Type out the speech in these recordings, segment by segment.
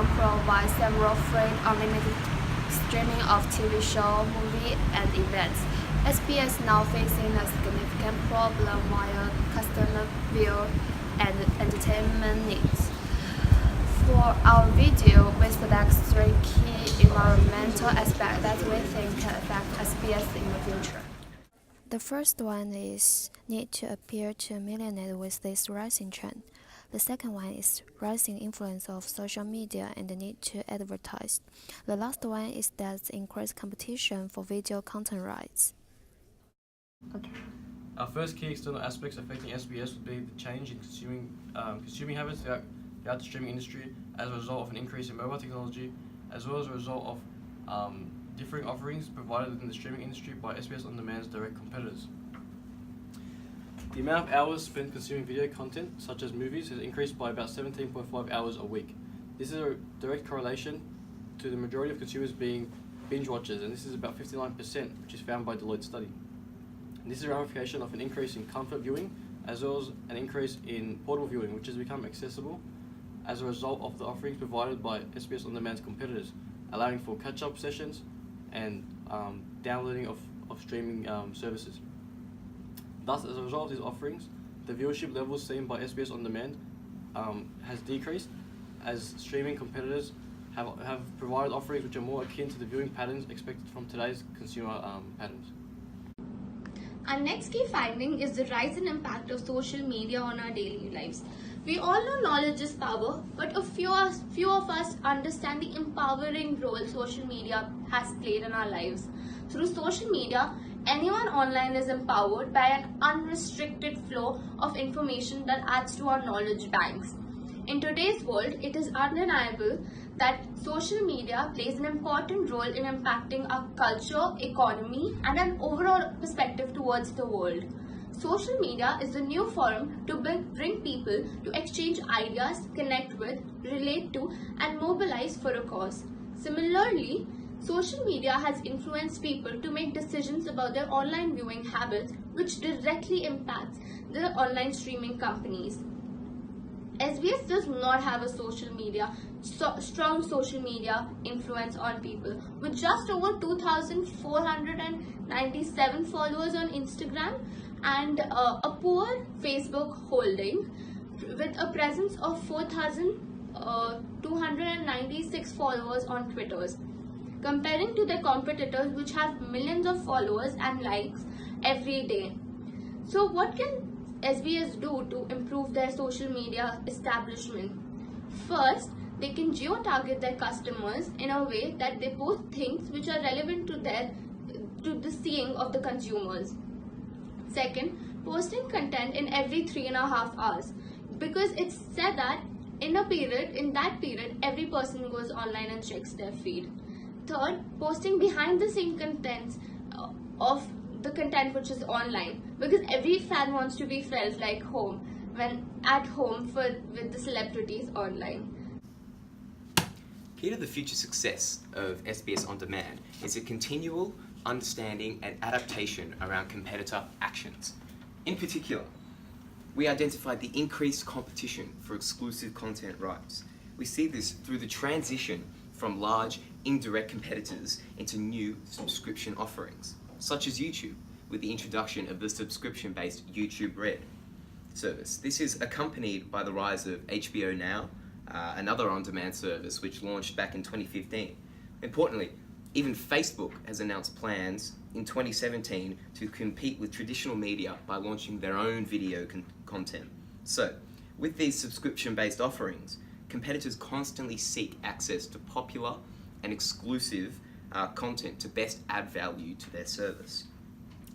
can provide several free unlimited streaming of TV show, movie, and events. SBS now facing a significant problem via customer view and entertainment needs. For our video, we select three key environmental aspects that we think can affect SBS in the future. The first one is need to appear to a millionaire with this rising trend. The second one is rising influence of social media and the need to advertise. The last one is that increased competition for video content rights. Okay. Our first key external aspects affecting SBS would be the change in consuming habits throughout the streaming industry as a result of an increase in mobile technology, as well as a result of differing offerings provided in the streaming industry by SBS On Demand's direct competitors. The amount of hours spent consuming video content, such as movies, has increased by about 17.5 hours a week. This is a direct correlation to the majority of consumers being binge watchers, and this is about 59%, which is found by Deloitte's study. And this is a ramification of an increase in comfort viewing, as well as an increase in portable viewing, which has become accessible as a result of the offerings provided by SBS On Demand's competitors, allowing for catch-up sessions and downloading of streaming services. Thus, as a result of these offerings, the viewership levels seen by SBS On Demand has decreased, as streaming competitors have provided offerings which are more akin to the viewing patterns expected from today's consumer patterns. Our next key finding is the rise in impact of social media on our daily lives. We all know knowledge is power, but a few of us understand the empowering role social media has played in our lives. Through social media, anyone online is empowered by an unrestricted flow of information that adds to our knowledge banks. In today's world, it is undeniable that social media plays an important role in impacting our culture, economy, and an overall perspective towards the world. Social media is a new forum to bring people to exchange ideas, connect with, relate to, and mobilize for a cause. Similarly, social media has influenced people to make decisions about their online viewing habits, which directly impacts the online streaming companies. SBS does not have a strong social media influence on people. With just over 2,497 followers on Instagram and a poor Facebook holding, with a presence of 4,296 followers on Twitter, comparing to their competitors which have millions of followers and likes every day. So what can SBS do to improve their social media establishment? First, they can geo-target their customers in a way that they post things which are relevant to the seeing of the consumers. Second, posting content in every 3.5 hours, because it's said that in that period, every person goes online and checks their feed. Third, posting behind the scene contents of the content which is online, because every fan wants to be felt like home when at home with the celebrities online. Key to the future success of SBS On Demand is a continual understanding and adaptation around competitor actions. In particular, we identified the increased competition for exclusive content rights. We see this through the transition from large indirect competitors into new subscription offerings, such as YouTube, with the introduction of the subscription-based YouTube Red service. This is accompanied by the rise of HBO Now, another on-demand service which launched back in 2015. Importantly, even Facebook has announced plans in 2017 to compete with traditional media by launching their own video content. So, with these subscription-based offerings, competitors constantly seek access to popular and exclusive content to best add value to their service.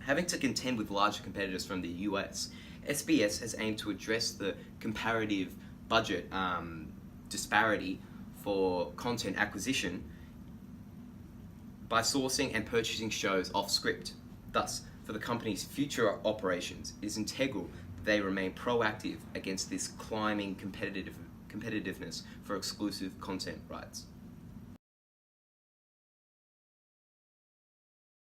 Having to contend with larger competitors from the US, SBS has aimed to address the comparative budget disparity for content acquisition by sourcing and purchasing shows off script. Thus, for the company's future operations, it is integral that they remain proactive against this climbing competitiveness for exclusive content rights.